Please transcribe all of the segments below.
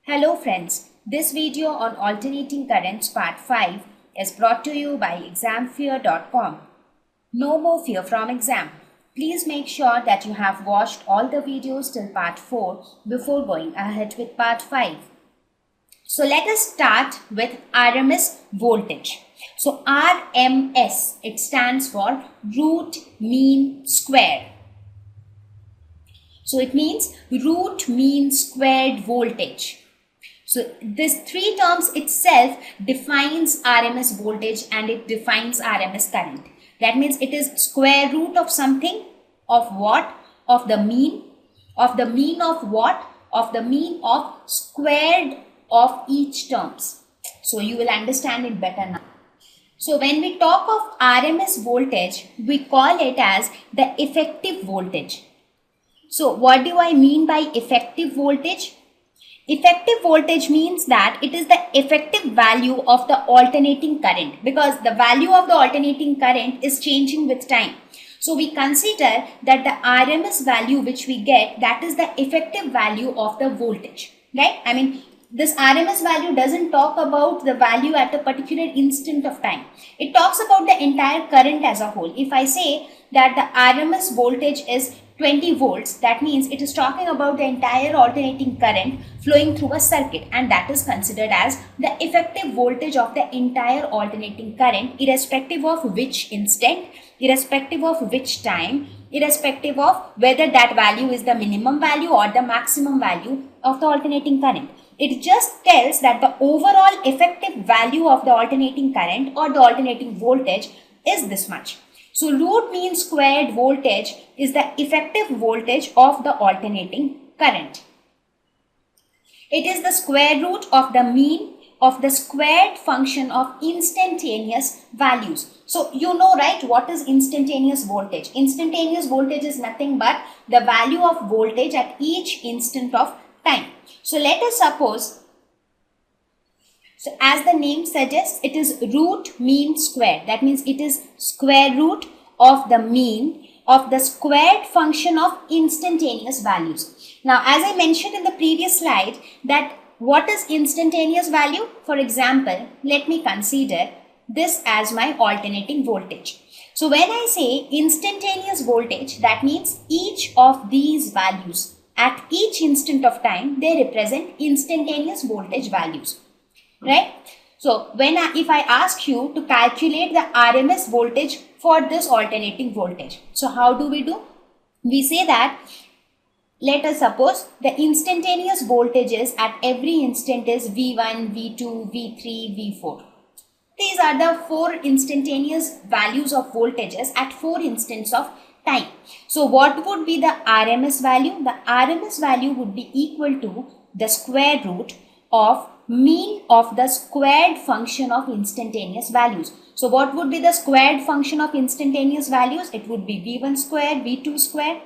Hello friends, this video on alternating currents part 5 is brought to you by examfear.com. No more fear from exam. Please make sure that you have watched all the videos till part 4 before going ahead with part 5. So let us start with RMS voltage. So RMS, it stands for root mean square. So it means root mean squared voltage. So this three terms itself defines RMS voltage and it defines RMS current. That means it is square root of something, of what? Of the mean. Of the mean of what? Of the mean of squared of each terms. So you will understand it better now. So when we talk of RMS voltage, we call it as the effective voltage. So what do I mean by effective voltage? Effective voltage means that it is the effective value of the alternating current, because the value of the alternating current is changing with time. So we consider that the RMS value which we get, that is the effective value of the voltage, right? I mean, this RMS value doesn't talk about the value at a particular instant of time. It talks about the entire current as a whole. If I say that the RMS voltage is 20 volts, that means it is talking about the entire alternating current flowing through a circuit, and that is considered as the effective voltage of the entire alternating current, irrespective of which instant, irrespective of which time, irrespective of whether that value is the minimum value or the maximum value of the alternating current. It just tells that the overall effective value of the alternating current or the alternating voltage is this much. So root mean squared voltage is the effective voltage of the alternating current. It is the square root of the mean of the squared function of instantaneous values. So you know, right, what is instantaneous voltage? Instantaneous voltage is nothing but the value of voltage at each instant of time. So let us suppose, so as the name suggests, it is root mean square. That means it is square root of the mean of the squared function of instantaneous values. Now, as I mentioned in the previous slide, that what is instantaneous value? For example, let me consider this as my alternating voltage. So when I say instantaneous voltage, that means each of these values at each instant of time, they represent instantaneous voltage values, right? So if I ask you to calculate the RMS voltage for this alternating voltage, so how do? We say that, let us suppose the instantaneous voltages at every instant is V1, V2, V3, V4. These are the four instantaneous values of voltages at four instants of time. So what would be the RMS value? The RMS value would be equal to the square root of mean of the squared function of instantaneous values. So what would be the squared function of instantaneous values? It would be V1 square, V2 square,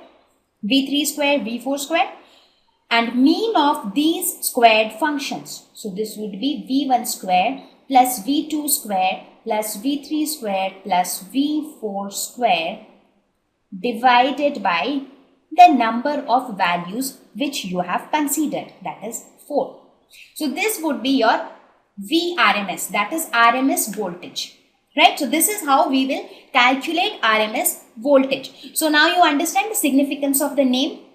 V3 square, V4 square, and mean of these squared functions. So this would be V1 square plus V2 square plus V3 square plus V4 square divided by the number of values which you have considered, that is 4. So this would be your VRMS, that is RMS voltage, right? So this is how we will calculate RMS voltage. So now you understand the significance of the name.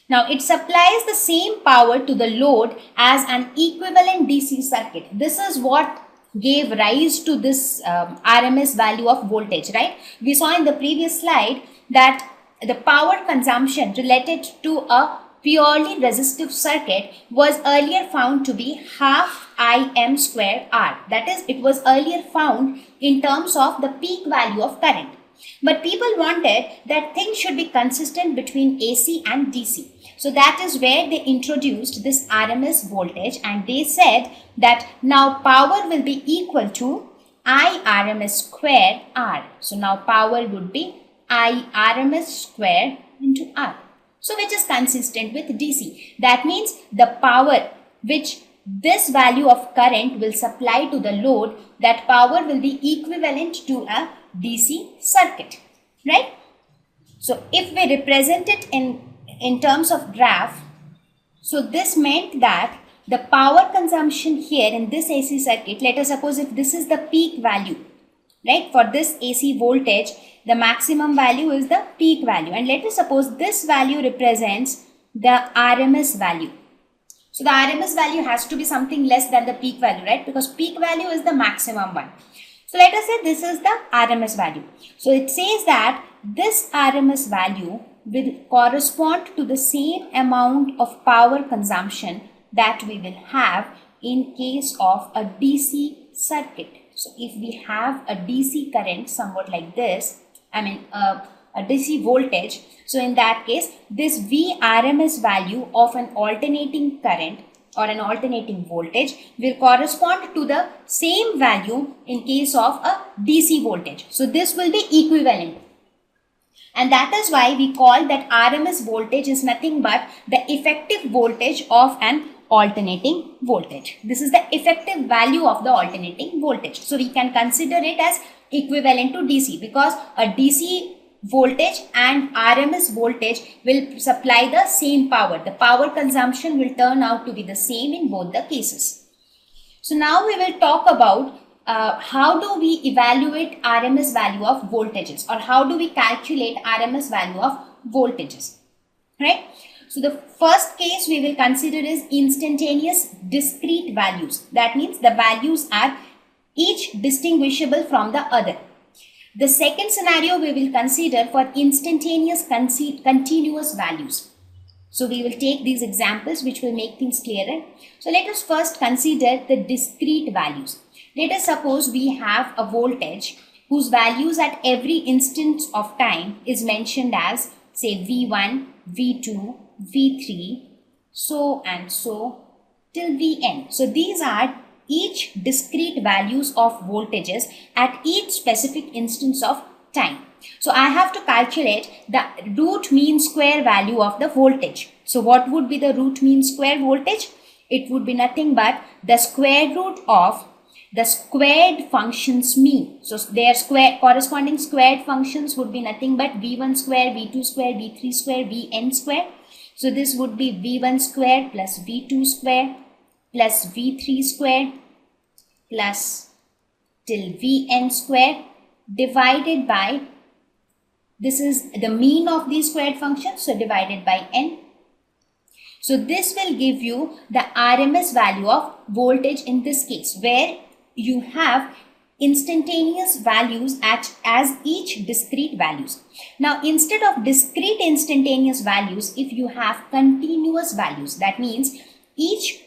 Now it supplies the same power to the load as an equivalent DC circuit. This is what gave rise to this RMS value of voltage, right? We saw in the previous slide that the power consumption related to a purely resistive circuit was earlier found to be half Im square R. That is, it was earlier found in terms of the peak value of current. But people wanted that things should be consistent between AC and DC. So that is where they introduced this RMS voltage, and they said that now power will be equal to I RMS square R. So now power would be I RMS square into R. So which is consistent with DC. That means the power which this value of current will supply to the load, that power will be equivalent to a DC circuit, right? So if we represent it in terms of graph, So this meant that the power consumption here in this AC circuit, let us suppose if this is the peak value, right? For this AC voltage, the maximum value is the peak value. And let us suppose this value represents the RMS value. So the RMS value has to be something less than the peak value, right? Because peak value is the maximum one. So let us say this is the RMS value. So it says that this RMS value will correspond to the same amount of power consumption that we will have in case of a DC circuit. So if we have a DC current somewhat like this, a DC voltage, so in that case, this VRMS value of an alternating current or an alternating voltage will correspond to the same value in case of a DC voltage. So this will be equivalent. And that is why we call that RMS voltage is nothing but the effective voltage of an alternating voltage. This is the effective value of the alternating voltage. So we can consider it as equivalent to DC, because a DC voltage and RMS voltage will supply the same power. The power consumption will turn out to be the same in both the cases. So now we will talk about how do we evaluate RMS value of voltages, or how do we calculate RMS value of voltages, right? So the first case we will consider is instantaneous discrete values. That means the values are each distinguishable from the other. The second scenario we will consider for instantaneous continuous values. So we will take these examples which will make things clearer. So let us first consider the discrete values. Let us suppose we have a voltage whose values at every instant of time is mentioned as, say, V1, V2, V3, so and so till Vn. So these are each discrete values of voltages at each specific instance of time. So I have to calculate the root mean square value of the voltage. So what would be the root mean square voltage? It would be nothing but the square root of the squared functions mean. So their corresponding squared functions would be nothing but V1 square, V2 square, V3 square, Vn square. So this would be V1 square plus V2 square plus V3 square plus till Vn square divided by, this is the mean of these squared functions, so divided by n. So this will give you the RMS value of voltage in this case, where you have instantaneous values as each discrete values. Now instead of discrete instantaneous values, if you have continuous values, that means each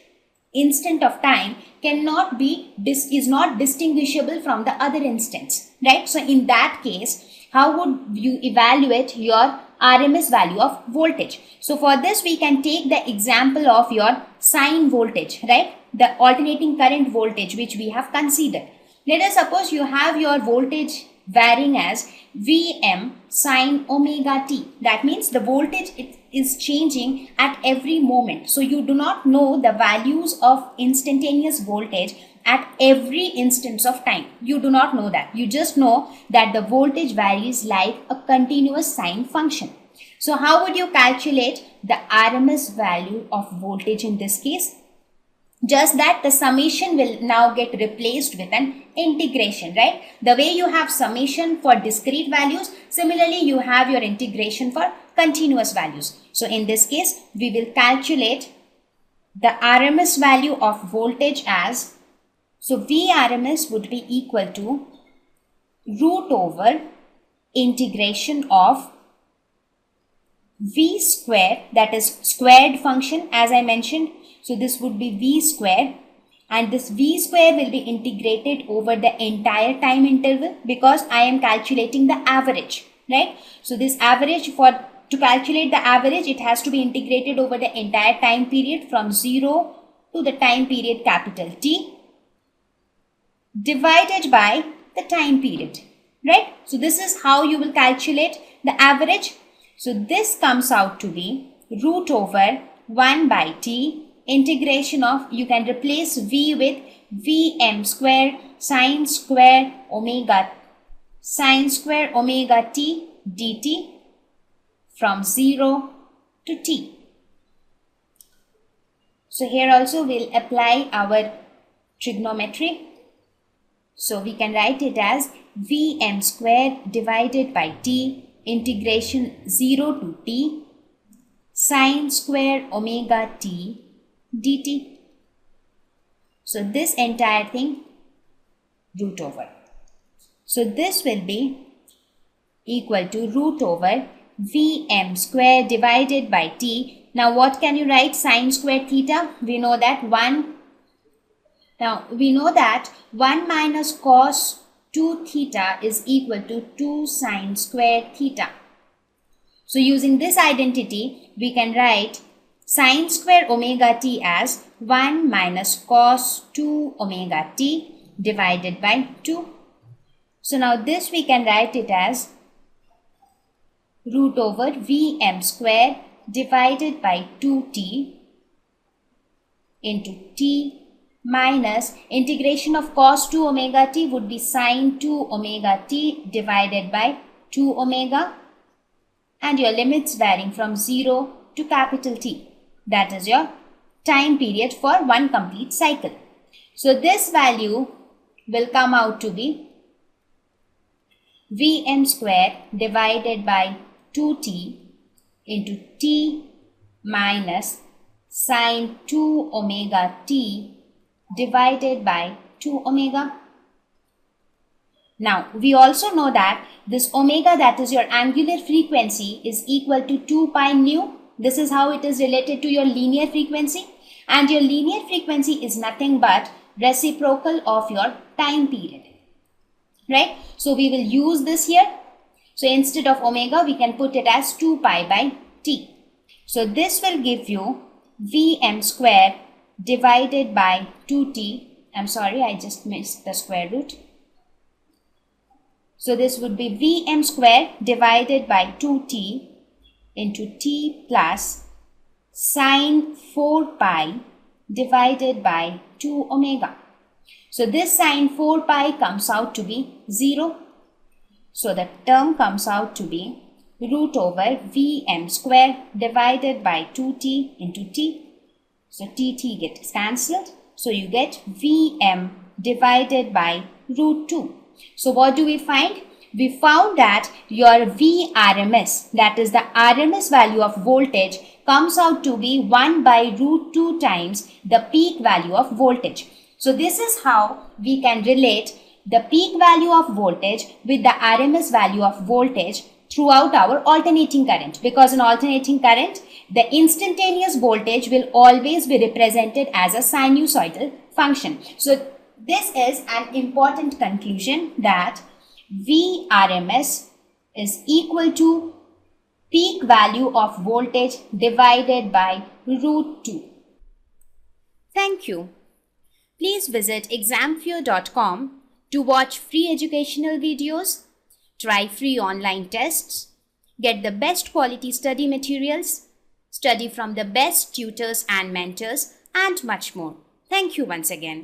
instant of time cannot be, is not distinguishable from the other instance, right? So in that case, how would you evaluate your RMS value of voltage? So for this, we can take the example of your sine voltage, right? The alternating current voltage which we have considered. Let us suppose you have your voltage varying as Vm sine omega t. That means the voltage is changing at every moment. So you do not know the values of instantaneous voltage at every instance of time. You do not know that. You just know that the voltage varies like a continuous sine function. So how would you calculate the RMS value of voltage in this case? Just that the summation will now get replaced with an integration, right? The way you have summation for discrete values, similarly you have your integration for continuous values. So in this case, we will calculate the RMS value of voltage as, so Vrms would be equal to root over integration of V square, that is squared function as I mentioned. So this would be V square, and this V square will be integrated over the entire time interval because I am calculating the average, right? So this average, to calculate the average, it has to be integrated over the entire time period from 0 to the time period capital T divided by the time period, right? So this is how you will calculate the average. So this comes out to be root over 1 by T integration of, you can replace V with Vm square sine square omega t dt from 0 to t. So here also we'll apply our trigonometry. So we can write it as Vm square divided by t integration 0 to t sine square omega t dt. So this entire thing root over. So this will be equal to root over Vm square divided by t. Now what can you write? Sine square theta. We know that 1 minus cos 2 theta is equal to 2 sine square theta. So using this identity, we can write sine square omega t as 1 minus cos 2 omega t divided by 2. So now this we can write it as root over Vm square divided by 2t into t minus integration of cos 2 omega t would be sine 2 omega t divided by 2 omega, and your limits varying from 0 to capital T. That is your time period for one complete cycle. So this value will come out to be Vm square divided by 2t into t minus sine 2 omega t divided by 2 omega. Now we also know that this omega, that is your angular frequency, is equal to 2 pi nu. This is how it is related to your linear frequency, and your linear frequency is nothing but reciprocal of your time period, right? So we will use this here. So instead of omega, we can put it as 2 pi by t. So this will give you Vm square divided by 2t. I'm sorry, I just missed the square root. So this would be Vm square divided by 2t into t plus sine 4 pi divided by 2 omega. So this sine 4 pi comes out to be 0. So the term comes out to be root over Vm square divided by 2t into t. So t gets cancelled. So you get Vm divided by root 2. So what do we find? We found that your Vrms, that is the RMS value of voltage, comes out to be 1 by root 2 times the peak value of voltage. So this is how we can relate the peak value of voltage with the RMS value of voltage throughout our alternating current, because in alternating current, the instantaneous voltage will always be represented as a sinusoidal function. So this is an important conclusion, that Vrms is equal to peak value of voltage divided by root 2. Thank you. Please visit examfear.com to watch free educational videos, try free online tests, get the best quality study materials, study from the best tutors and mentors, and much more. Thank you once again.